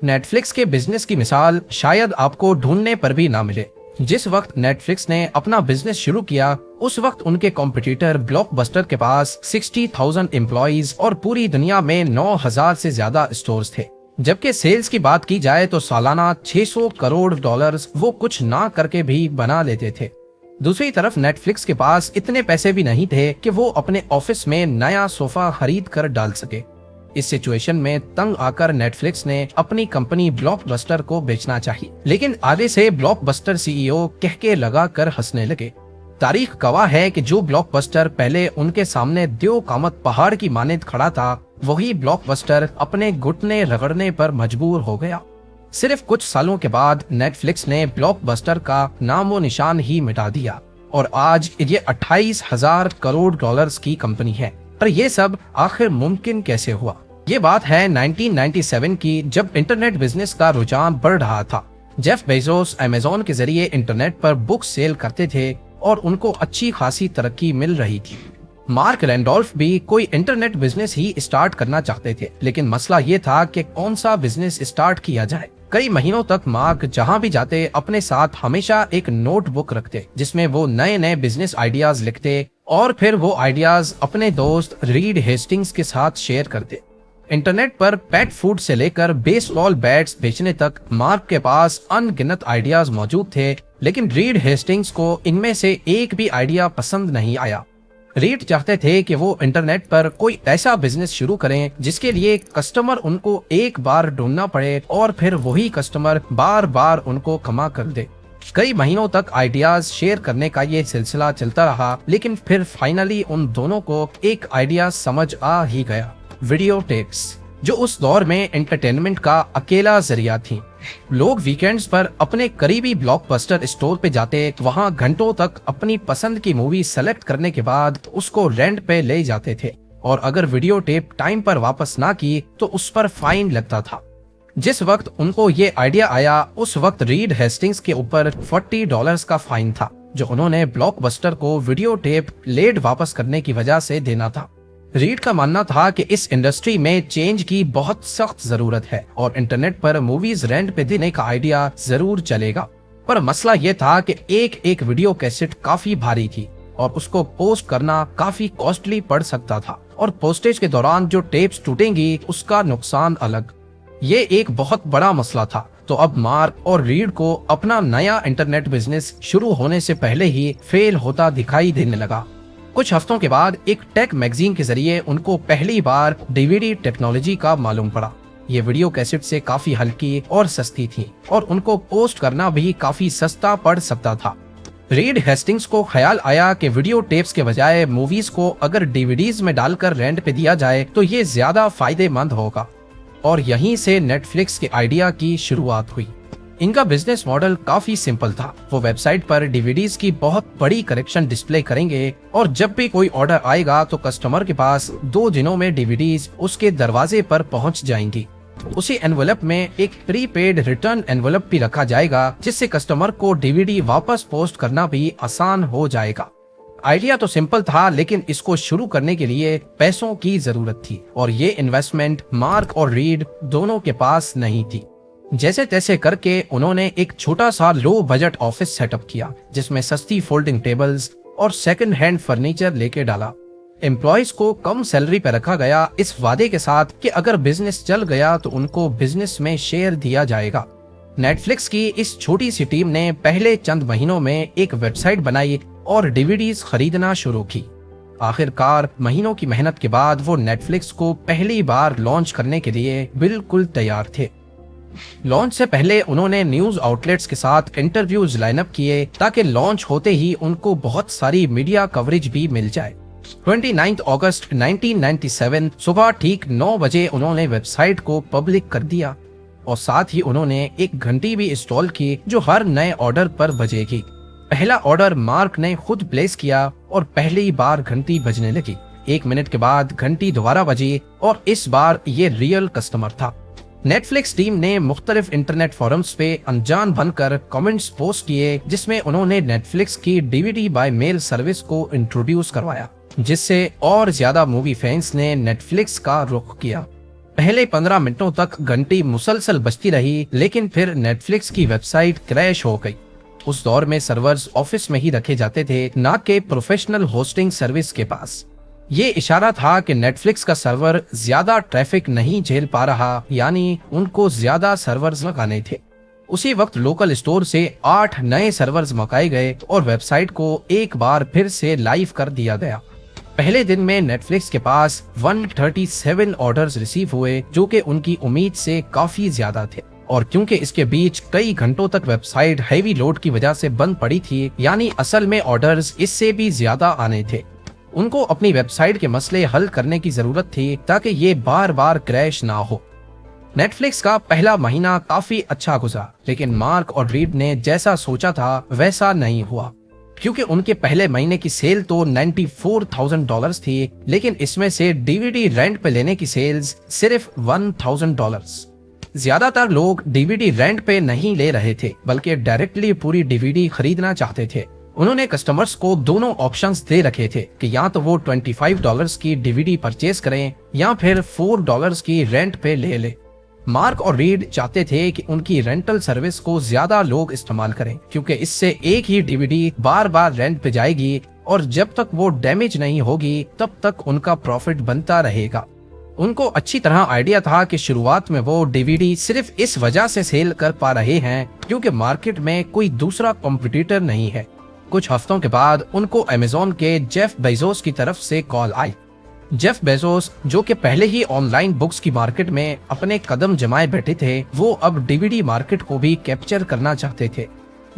Netflix के business की मिसाल शायद आपको ढूंढने पर भी ना मिले। जिस वक्त नेटफ्लिक्स ने अपना बिजनेस शुरू किया उस वक्त उनके कॉम्पिटिटर ब्लॉकबस्टर के पास 60,000 एम्प्लॉइज और पूरी दुनिया में 9,000 से ज्यादा स्टोर्स थे। जबकि सेल्स की बात की जाए तो सालाना 600 करोड़ डॉलर्स वो कुछ ना करके भी बना लेते थे। दूसरी तरफ नेटफ्लिक्स के पास इतने पैसे भी नहीं थे कि वो अपने ऑफिस में नया सोफा खरीद कर डाल सके। इस सिचुएशन में तंग आकर नेटफ्लिक्स ने अपनी कंपनी ब्लॉकबस्टर को बेचना चाहिए, लेकिन आगे से ब्लॉकबस्टर सीईओ कह के लगा कर हंसने लगे। तारीख गवाह है कि जो ब्लॉकबस्टर पहले उनके सामने द्यो कामत पहाड़ की मानद खड़ा था, वही ब्लॉकबस्टर अपने घुटने रगड़ने पर मजबूर हो गया। सिर्फ कुछ सालों के बाद नेटफ्लिक्स ने ब्लॉकबस्टर का नामो निशान ही मिटा दिया और आज ये 28,000 करोड़ डॉलर्स की कंपनी है। पर ये सब आखिर मुमकिन कैसे हुआ? ये बात है 1997 की, जब इंटरनेट बिजनेस का रुझान बढ़ रहा था। जेफ बेजोस अमेज़न के जरिए इंटरनेट पर बुक सेल करते थे और उनको अच्छी खासी तरक्की मिल रही थी। मार्क रैंडोल्फ भी कोई इंटरनेट बिजनेस ही स्टार्ट करना चाहते थे, लेकिन मसला ये था कि कौन सा बिजनेस स्टार्ट किया जाए। कई महीनों तक मार्क जहां भी जाते अपने साथ हमेशा एक नोटबुक रखते जिसमें वो नए नए बिजनेस आइडियाज लिखते और फिर वो आइडियाज अपने दोस्त रीड हेस्टिंग्स के साथ शेयर करते। इंटरनेट पर पेट फूड से लेकर बेसबॉल बैट्स बेचने तक मार्क के पास अनगिनत आइडियाज मौजूद थे, लेकिन रीड हेस्टिंग्स को इनमें से एक भी आइडिया पसंद नहीं आया। रीड चाहते थे कि वो इंटरनेट पर कोई ऐसा बिजनेस शुरू करें जिसके लिए कस्टमर उनको एक बार ढूंढना पड़े और फिर वही कस्टमर बार बार उनको कमा कर दे। कई महीनों तक आइडियाज शेयर करने का ये सिलसिला चलता रहा, लेकिन फिर फाइनली उन दोनों को एक आइडिया समझ आ ही गया, वीडियो टेप्स, जो उस दौर में एंटरटेनमेंट का अकेला जरिया थी। लोग वीकेंड्स पर अपने करीबी ब्लॉकबस्टर स्टोर पे जाते, वहां घंटों तक अपनी पसंद की मूवी सेलेक्ट करने के बाद उसको रेंट पे ले जाते थे और अगर वीडियो टेप टाइम पर वापस ना की तो उस पर फाइन लगता था। जिस वक्त उनको ये आइडिया आया उस वक्त रीड हेस्टिंग्स के ऊपर $40 का फाइन था, जो उन्होंने ब्लॉकबस्टर को वीडियो टेप लेट वापस करने की वजह से देना था। रीड का मानना था कि इस इंडस्ट्री में चेंज की बहुत सख्त जरूरत है और इंटरनेट पर मूवीज रेंट पे देने का आइडिया जरूर चलेगा। पर मसला ये था कि एक एक वीडियो कैसेट काफी भारी थी और उसको पोस्ट करना काफी कॉस्टली पड़ सकता था और पोस्टेज के दौरान जो टेप्स टूटेंगी उसका नुकसान अलग। ये एक बहुत बड़ा मसला था। तो अब मार्क और रीड को अपना नया इंटरनेट बिजनेस शुरू होने से पहले ही फेल होता दिखाई देने लगा। कुछ हफ्तों के बाद एक टेक मैगजीन के जरिए उनको पहली बार डीवीडी टेक्नोलॉजी का मालूम पड़ा। ये वीडियो कैसेट से काफी हल्की और सस्ती थी और उनको पोस्ट करना भी काफी सस्ता पड़ सकता था। रीड हेस्टिंग्स को ख्याल आया कि वीडियो टेप्स के बजाय मूवीज को अगर डीवीडीज में डालकर रेंट पे दिया जाए तो ये ज्यादा फायदेमंद होगा और यहीं से नेटफ्लिक्स के आइडिया की शुरुआत हुई। इनका बिजनेस मॉडल काफी सिंपल था। वो वेबसाइट पर डीवीडीज की बहुत बड़ी कलेक्शन डिस्प्ले करेंगे और जब भी कोई ऑर्डर आएगा तो कस्टमर के पास 2 दिनों में डीवीडीज उसके दरवाजे पर पहुंच जाएंगी। उसी एनवेलप में एक प्रीपेड रिटर्न एनवेलप भी रखा जाएगा जिससे कस्टमर को डीवीडी वापस पोस्ट करना भी आसान हो जाएगा। आइडिया तो सिंपल था, लेकिन इसको शुरू करने के लिए पैसों की जरूरत थी और ये इन्वेस्टमेंट मार्क और रीड दोनों के पास नहीं थी। जैसे तैसे करके उन्होंने एक छोटा सा लो बजट ऑफिस सेटअप किया जिसमें सस्ती फोल्डिंग टेबल्स और सेकंड हैंड फर्नीचर लेके डाला। एम्प्लॉयज को कम सैलरी पर रखा गया इस वादे के साथ कि अगर बिजनेस चल गया तो उनको बिजनेस में शेयर दिया जाएगा। नेटफ्लिक्स की इस छोटी सी टीम ने पहले चंद महीनों में एक वेबसाइट बनाई और डीवीडीज खरीदना शुरू की। आखिरकार महीनों की मेहनत के बाद वो नेटफ्लिक्स को पहली बार लॉन्च करने के लिए बिल्कुल तैयार थे। लॉन्च से पहले उन्होंने न्यूज आउटलेट्स के साथ इंटरव्यूज लाइनअप किए ताकि लॉन्च होते ही उनको बहुत सारी मीडिया कवरेज भी मिल जाए। 29 अगस्त 1997 सुबह ठीक 9 बजे उन्होंने वेबसाइट को पब्लिक कर दिया और साथ ही उन्होंने एक घंटी भी इंस्टॉल की जो हर नए ऑर्डर पर बजेगी। पहला ऑर्डर मार्क ने खुद प्लेस किया और पहली बार घंटी बजने लगी। 1 मिनट के बाद घंटी दोबारा बजी और इस बार ये रियल कस्टमर था। नेटफ्लिक्स टीम ने मुख्तलिफ इंटरनेट फोरम्स पे अनजान बनकर कमेंट्स पोस्ट किए जिसमें उन्होंने नेटफ्लिक्स की डीवीडी बाय मेल सर्विस को इंट्रोड्यूस करवाया, जिससे और ज्यादा मूवी फैंस ने नेटफ्लिक्स का रुख किया। पहले 15 मिनटों तक घंटी मुसलसल बजती रही, लेकिन फिर नेटफ्लिक्स की वेबसाइट क्रैश हो गई। उस दौर में सर्वर्स ऑफिस में ही रखे जाते थे, ना कि प्रोफेशनल होस्टिंग सर्विस के पास। ये इशारा था कि नेटफ्लिक्स का सर्वर ज्यादा ट्रैफिक नहीं झेल पा रहा, यानी उनको ज्यादा सर्वर्स लगाने थे। उसी वक्त लोकल स्टोर से 8 नए सर्वर्स मंगाए गए और वेबसाइट को एक बार फिर से लाइव कर दिया गया। पहले दिन में नेटफ्लिक्स के पास 137 ऑर्डर्स रिसीव हुए, जो कि उनकी उम्मीद से काफी ज्यादा थे। और क्योंकि इसके बीच कई घंटों तक वेबसाइट हैवी लोड की वजह से बंद पड़ी थी, यानी असल में ऑर्डर्स इससे भी ज्यादा आने थे। उनको अपनी वेबसाइट के मसले हल करने की जरूरत थी ताकि ये बार बार क्रैश ना हो। नेटफ्लिक्स का पहला महीना काफी अच्छा गुजरा, लेकिन मार्क और रीड ने जैसा सोचा था वैसा नहीं हुआ। क्योंकि उनके पहले महीने की सेल तो $94,000 थी, लेकिन इसमें से डीवीडी रेंट पे लेने की सेल्स सिर्फ $1,000। ज्यादातर लोग डीवीडी रेंट पे नहीं ले रहे थे, बल्कि डायरेक्टली पूरी डीवीडी खरीदना चाहते थे। उन्होंने कस्टमर्स को दोनों ऑप्शंस दे रखे थे कि या तो वो $25 की डीवीडी परचेज करें या फिर $4 की रेंट पे ले ले। मार्क और रीड चाहते थे कि उनकी रेंटल सर्विस को ज्यादा लोग इस्तेमाल करें, क्योंकि इससे एक ही डीवीडी बार बार रेंट पे जाएगी और जब तक वो डैमेज नहीं होगी तब तक उनका प्रॉफिट बनता रहेगा। उनको अच्छी तरह आइडिया था कि शुरुआत में वो डीवीडी सिर्फ इस वजह से सेल कर पा रहे हैं क्योंकि मार्केट में कोई दूसरा कॉम्पिटिटर नहीं है। कुछ हफ्तों के बाद उनको अमेज़न के जेफ बेजोस की तरफ से कॉल आई। जेफ बेजोस, जो कि पहले ही ऑनलाइन बुक्स की मार्केट में अपने कदम जमाए बैठे थे, वो अब डीवीडी मार्केट को भी कैप्चर करना चाहते थे।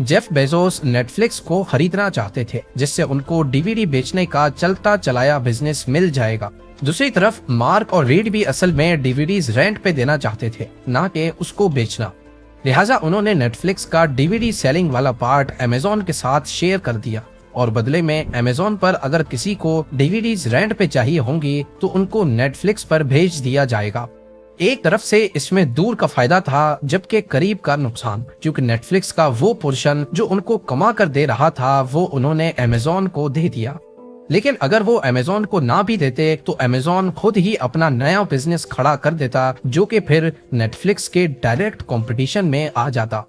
जेफ बेजोस नेटफ्लिक्स को खरीदना चाहते थे, जिससे उनको डीवीडी बेचने का चलता चलाया बिजनेस मिल जाएगा। दूसरी तरफ मार्क और रीड भी असल में डीवीडीज रेंट पे देना चाहते थे, ना कि उसको बेचना। लिहाजा उन्होंने नेटफ्लिक्स का डीवीडी सेलिंग वाला पार्ट अमेज़न के साथ शेयर कर दिया और बदले में अमेज़न पर अगर किसी को डीवीडीज रेंट पे चाहिए होंगी तो उनको नेटफ्लिक्स पर भेज दिया जाएगा। एक तरफ से इसमें दूर का फायदा था, जबकि करीब का नुकसान, क्योंकि नेटफ्लिक्स का वो पोर्शन जो उनको कमा कर दे रहा था वो उन्होंने अमेज़न को दे दिया। लेकिन अगर वो अमेज़न को ना भी देते तो अमेज़न खुद ही अपना नया बिजनेस खड़ा कर देता, जो कि फिर नेटफ्लिक्स के डायरेक्ट कंपटीशन में आ जाता।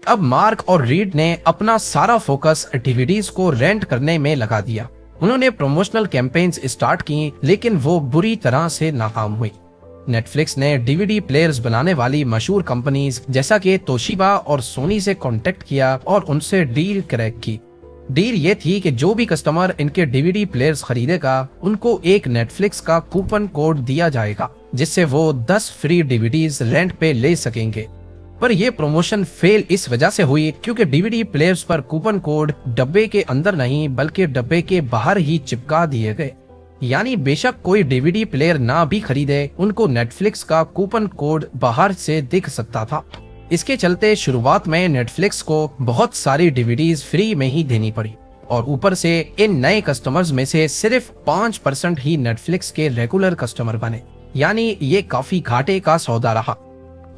अब मार्क और रीड ने अपना सारा फोकस डीवीडीज को रेंट करने में लगा दिया। उन्होंने प्रमोशनल कैंपेन्स स्टार्ट की, लेकिन वो बुरी तरह से नाकाम हुई। नेटफ्लिक्स ने डीवीडी प्लेयर्स बनाने वाली मशहूर कंपनीज जैसा कि तोशिबा और सोनी से कांटेक्ट किया और उनसे डील क्रैक की। डील ये थी कि जो भी कस्टमर इनके डीवीडी प्लेयर्स खरीदेगा उनको एक नेटफ्लिक्स का कूपन कोड दिया जाएगा, जिससे वो 10 फ्री डीवीडीज रेंट पे ले सकेंगे। पर यह प्रमोशन फेल इस वजह से हुई क्योंकि डीवीडी प्लेयर्स पर कूपन कोड डब्बे के अंदर नहीं बल्कि डब्बे के बाहर ही चिपका दिए गए। यानी बेशक कोई डीवीडी प्लेयर ना भी खरीदे, उनको नेटफ्लिक्स का कूपन कोड बाहर से दिख सकता था। इसके चलते शुरुआत में नेटफ्लिक्स को बहुत सारी डीवीडीज फ्री में ही देनी पड़ी और ऊपर से इन नए कस्टमर्स में से सिर्फ 5% ही नेटफ्लिक्स के रेगुलर कस्टमर बने, यानी ये काफी घाटे का सौदा रहा।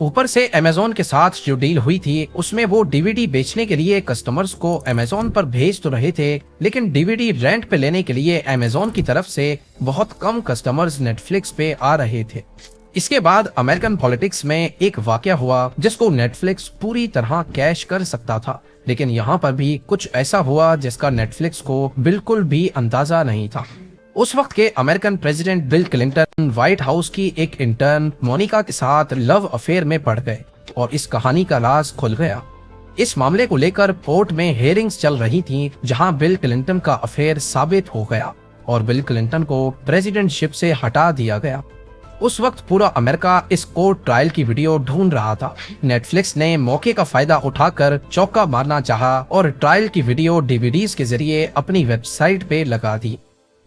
ऊपर से अमेज़न के साथ जो डील हुई थी उसमें वो डीवीडी बेचने के लिए कस्टमर्स को अमेज़न पर भेज तो रहे थे, लेकिन डीवीडी रेंट पे लेने के लिए अमेज़न की तरफ से बहुत कम कस्टमर्स नेटफ्लिक्स पे आ रहे थे। इसके बाद अमेरिकन पॉलिटिक्स में एक वाकया हुआ जिसको नेटफ्लिक्स पूरी तरह कैश कर सकता था, लेकिन यहाँ पर भी कुछ ऐसा हुआ जिसका नेटफ्लिक्स को बिल्कुल भी अंदाजा नहीं था। उस वक्त के American president bill Clinton white house की एक इंटर्न मोनिका के साथ लव अफेयर में पड़ गए और इस कहानी का राज खुल गया। इस मामले को लेकर कोर्ट में हेयरिंग्स चल रही थीं, जहां बिल क्लिंटन का अफेयर साबित हो गया और बिल क्लिंटन को प्रेसिडेंटशिप से हटा दिया गया। उस वक्त पूरा अमेरिका इस कोर्ट ट्रायल की वीडियो ढूंढ रहा था। नेटफ्लिक्स ने मौके का फायदा उठाकर चौका मारना चाहा और ट्रायल की वीडियो डीवीडीज के जरिए अपनी वेबसाइट पे लगा दी।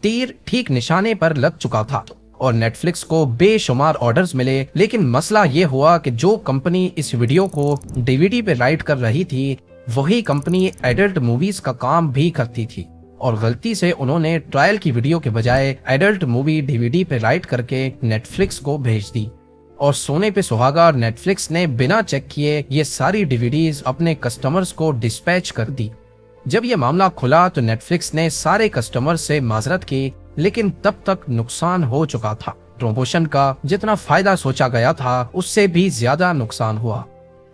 तीर ठीक निशाने पर लग चुका था और नेटफ्लिक्स को बेशुमार ऑर्डर्स मिले, लेकिन मसला ये हुआ कि जो कंपनी इस वीडियो को डीवीडी पे राइट कर रही थी वही कंपनी एडल्ट मूवीज का काम भी करती थी और गलती से उन्होंने ट्रायल की वीडियो के बजाय एडल्ट मूवी डीवीडी पे राइट करके नेटफ्लिक्स को भेज दी। और सोने पे सुहागा नेटफ्लिक्स ने बिना चेक किए ये सारी डीवीडीज अपने कस्टमर्स को डिस्पैच कर दी। जब ये मामला खुला तो नेटफ्लिक्स ने सारे कस्टमर्स से माजरत की, लेकिन तब तक नुकसान हो चुका था। प्रमोशन का जितना फायदा सोचा गया था उससे भी ज्यादा नुकसान हुआ।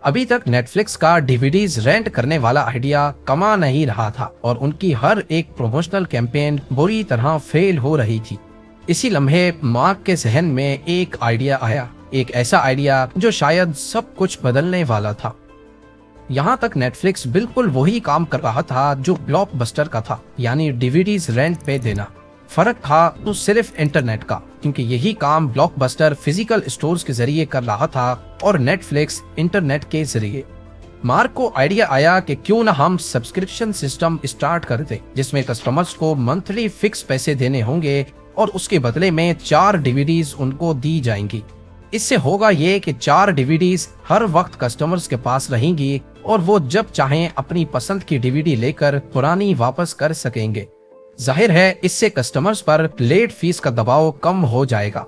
अभी तक नेटफ्लिक्स का डीवीडीज रेंट करने वाला आइडिया कमा नहीं रहा था और उनकी हर एक प्रमोशनल कैंपेन बुरी तरह फेल हो रही थी। इसी लम्हे मार्क के जहन में एक आइडिया आया, एक ऐसा आइडिया जो शायद सब कुछ बदलने वाला था। यहाँ तक नेटफ्लिक्स बिल्कुल वही काम कर रहा था जो ब्लॉकबस्टर का था, यानी डीवीडीज रेंट पे देना। फर्क था तो सिर्फ इंटरनेट का, क्योंकि यही काम ब्लॉकबस्टर फिजिकल स्टोर्स के जरिए कर रहा था और नेटफ्लिक्स इंटरनेट के जरिए। मार्क को आइडिया आया कि क्यों ना हम सब्सक्रिप्शन सिस्टम स्टार्ट कर दें, जिसमें कस्टमर्स को मंथली फिक्स पैसे देने होंगे और उसके बदले में 4 डीवीडीज उनको दी जाएंगी। इससे होगा ये कि 4 डीवीडीज हर वक्त कस्टमर्स के पास रहेंगी और वो जब चाहें अपनी पसंद की डीवीडी लेकर पुरानी वापस कर सकेंगे। जाहिर है इससे कस्टमर्स पर लेट फीस का दबाव कम हो जाएगा।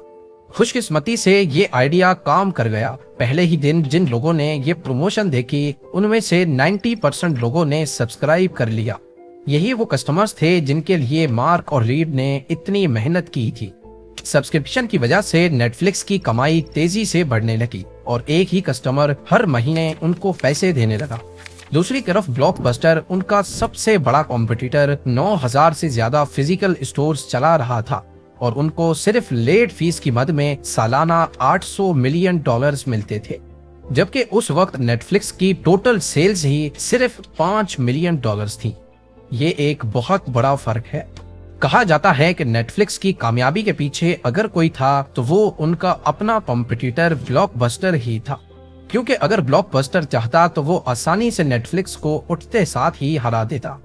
खुशकिस्मती से ये आइडिया काम कर गया। पहले ही दिन जिन लोगों ने ये प्रमोशन देखी उनमें से 90% लोगों ने सब्सक्राइब कर लिया। यही वो कस्टमर्स थे जिनके लिए मार्क और रीड ने इतनी मेहनत की थी। सब्सक्रिप्शन की वजह से नेटफ्लिक्स की कमाई तेजी से बढ़ने लगी और एक ही कस्टमर हर महीने उनको पैसे देने लगा। दूसरी तरफ ब्लॉकबस्टर, उनका सबसे बड़ा कॉम्पिटिटर, 9000 से ज्यादा फिजिकल स्टोर्स चला रहा था और उनको सिर्फ लेट फीस की मद में सालाना $800 मिलियन मिलते थे, जबकि उस वक्त नेटफ्लिक्स की टोटल सेल्स ही सिर्फ $5 मिलियन थी। ये एक बहुत बड़ा फर्क है। कहा जाता है कि नेटफ्लिक्स की कामयाबी के पीछे अगर कोई था तो वो उनका अपना कॉम्पिटिटर ब्लॉकबस्टर ही था, क्योंकि अगर ब्लॉकबस्टर चाहता तो वो आसानी से नेटफ्लिक्स को उठते साथ ही हरा देता,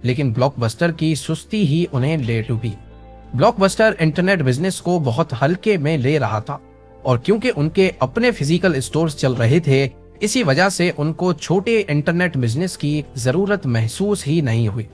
लेकिन ब्लॉकबस्टर की सुस्ती ही उन्हें ले डूबी। ब्लॉकबस्टर इंटरनेट बिजनेस को बहुत हल्के में ले रहा था और क्योंकि उनके अपने फिजिकल स्टोर्स चल रहे थे, इसी वजह से उनको छोटे इंटरनेट बिजनेस की जरूरत महसूस ही नहीं हुई।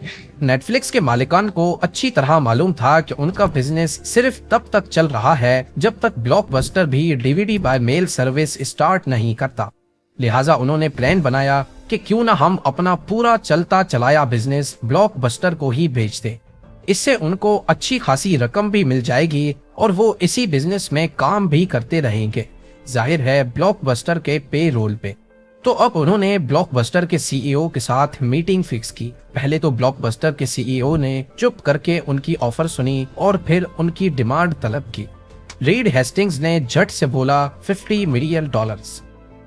नेटफ्लिक्स के मालिकान को अच्छी तरह मालूम था कि उनका बिजनेस सिर्फ तब तक चल रहा है जब तक ब्लॉकबस्टर भी DVD by mail service start नहीं करता। लिहाजा उन्होंने प्लान बनाया कि क्यों ना हम अपना पूरा चलता चलाया बिजनेस ब्लॉकबस्टर को ही बेच दें। इससे उनको अच्छी खासी रकम भी मिल जाएगी और वो इसी बिजनेस में काम भी करते रहेंगे, जाहिर है ब्लॉकबस्टर के पे रोल पे। तो अब उन्होंने ब्लॉकबस्टर के सीईओ के साथ मीटिंग फिक्स की। पहले तो ब्लॉकबस्टर के सीईओ ने चुप करके उनकी ऑफर सुनी और फिर उनकी डिमांड तलब की। रीड हेस्टिंग्स ने झट से बोला $50 मिलियन।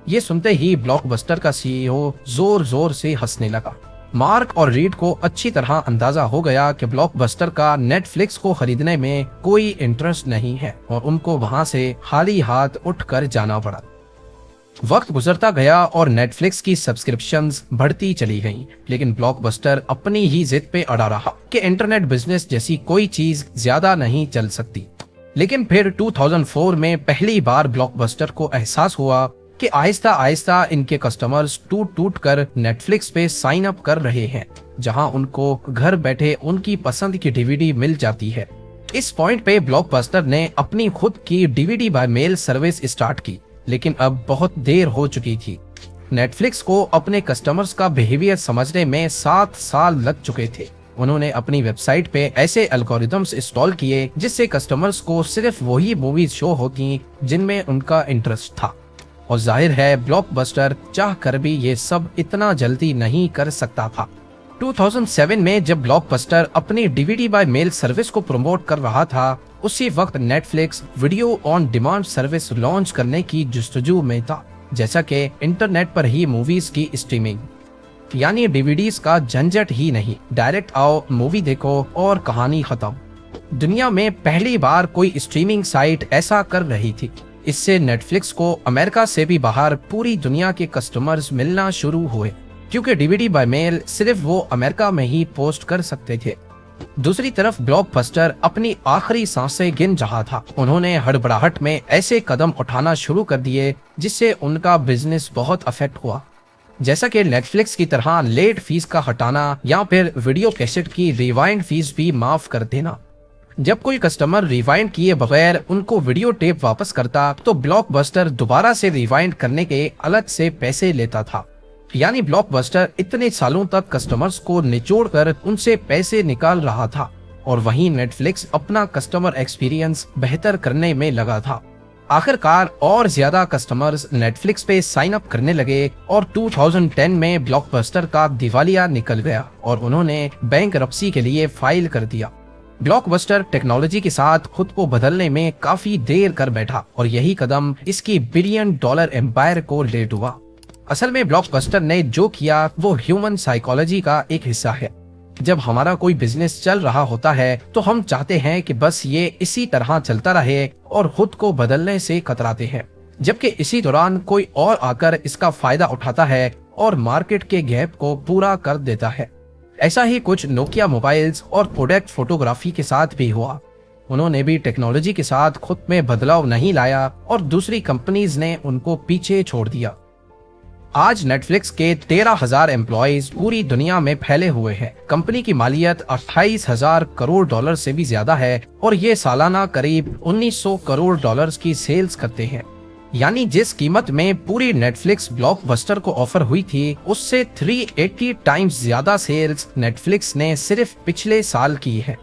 ये सुनते ही ब्लॉकबस्टर का सीईओ जोर जोर से हंसने लगा। मार्क और रीड को अच्छी तरह अंदाजा हो गया कि ब्लॉकबस्टर का नेटफ्लिक्स को खरीदने में कोई इंटरेस्ट नहीं है और उनको वहां से खाली हाथ उठकर जाना पड़ा। वक्त गुजरता गया और नेटफ्लिक्स की सब्सक्रिप्शंस बढ़ती चली गईं, लेकिन ब्लॉकबस्टर अपनी ही जिद पे अड़ा रहा कि इंटरनेट बिजनेस जैसी कोई चीज ज्यादा नहीं चल सकती। लेकिन फिर 2004 में पहली बार ब्लॉकबस्टर को एहसास हुआ कि आहिस्ता आहिस्ता इनके कस्टमर्स टूट टूट कर नेटफ्लिक्स पे साइन अप कर रहे हैं, जहां उनको घर बैठे उनकी पसंद की डीवीडी मिल जाती है। इस पॉइंट पे ब्लॉकबस्टर ने अपनी खुद की DVD by mail service start की, लेकिन अब बहुत देर हो चुकी थी। नेटफ्लिक्स को अपने कस्टमर्स का बिहेवियर समझने में 7 साल लग चुके थे। उन्होंने अपनी वेबसाइट पे ऐसे एल्गोरिथम्स इंस्टॉल किए जिससे कस्टमर्स को सिर्फ वही मूवीज शो होती जिनमें उनका इंटरेस्ट था। और जाहिर है ब्लॉकबस्टर चाह कर भी ये सब इतना जल्दी नहीं कर सकता था। 2007 में जब ब्लॉकबस्टर अपनी डीवीडी बाय मेल सर्विस को प्रमोट कर रहा था, उसी वक्त Netflix video on demand service launch करने की जुस्तजू में था, जैसा कि इंटरनेट पर ही मूवीज की स्ट्रीमिंग, यानी डीवीडीज का झंझट ही नहीं, डायरेक्ट आओ मूवी देखो और कहानी खत्म। दुनिया में पहली बार कोई स्ट्रीमिंग साइट ऐसा कर रही थी। इससे नेटफ्लिक्स को अमेरिका से भी बाहर पूरी दुनिया के कस्टमर्स मिलना शुरू हुए, क्योंकि डीवीडी बाय मेल सिर्फ वो अमेरिका में ही पोस्ट कर सकते थे। दूसरी तरफ ब्लॉकबस्टर अपनी आखिरी सांसें गिन रहा था। उन्होंने हड़बड़ाहट में ऐसे कदम उठाना शुरू कर दिए जिससे उनका बिजनेस बहुत अफेक्ट हुआ, जैसा कि नेटफ्लिक्स की तरह लेट फीस का हटाना या फिर वीडियो कैसेट की रिवाइंड फीस भी माफ कर देना। जब कोई कस्टमर रिवाइंड किए बगैर उनको वीडियो टेप वापस करता तो ब्लॉकबस्टर दोबारा से रिवाइंड करने के अलग से पैसे लेता था। यानी ब्लॉकबस्टर इतने सालों तक कस्टमर्स को निचोड़कर उनसे पैसे निकाल रहा था। और वहीं नेटफ्लिक्स अपना कस्टमर एक्सपीरियंस बेहतर करने में लगा था। आखिरकार और ज्यादा कस्टमर्स नेटफ्लिक्स पे साइन अप करने लगे और 2010 में ब्लॉकबस्टर का दिवालिया निकल गया और उन्होंने बैंकरप्सी के लिए फाइल कर दिया। ब्लॉकबस्टर टेक्नोलॉजी के साथ खुद को बदलने में काफी देर कर बैठा और यही कदम इसकी $1 बिलियन एम्पायर को लेट हुआ। असल में ब्लॉकबस्टर ने जो किया वो ह्यूमन साइकोलॉजी का एक हिस्सा है। जब हमारा कोई बिजनेस चल रहा होता है तो हम चाहते हैं कि बस ये इसी तरह चलता रहे और खुद को बदलने से कतराते हैं, जबकि इसी दौरान कोई और आकर इसका फायदा उठाता है और मार्केट के गैप को पूरा कर देता है। ऐसा ही कुछ नोकिया मोबाइल्स और कोडैक फोटोग्राफी के साथ भी हुआ। उन्होंने भी टेक्नोलॉजी के साथ खुद में बदलाव नहीं लाया और दूसरी कंपनीज ने उनको पीछे छोड़ दिया। आज नेटफ्लिक्स के 13,000 एम्प्लॉइज पूरी दुनिया में फैले हुए हैं। कंपनी की मालियत 28,000 करोड़ डॉलर से भी ज्यादा है और ये सालाना करीब 1900 करोड़ डॉलर्स की सेल्स करते हैं। यानी जिस कीमत में पूरी नेटफ्लिक्स ब्लॉकबस्टर को ऑफर हुई थी उससे 380 टाइम्स ज्यादा सेल्स नेटफ्लिक्स ने सिर्फ पिछले साल की है।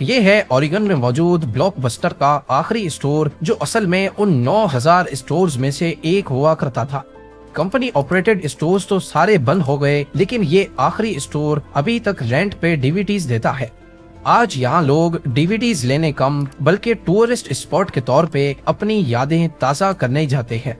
ये है ओरेगन में मौजूद ब्लॉकबस्टर का आखिरी स्टोर, जो असल में उन 9,000 स्टोर्स में से एक हुआ करता था। कंपनी ऑपरेटेड स्टोर्स तो सारे बंद हो गए, लेकिन ये आखिरी स्टोर अभी तक रेंट पे डीवीडीज देता है। आज यहाँ लोग डीवीडीज लेने कम बल्कि टूरिस्ट स्पॉट के तौर पे अपनी यादें ताज़ा करने जाते हैं।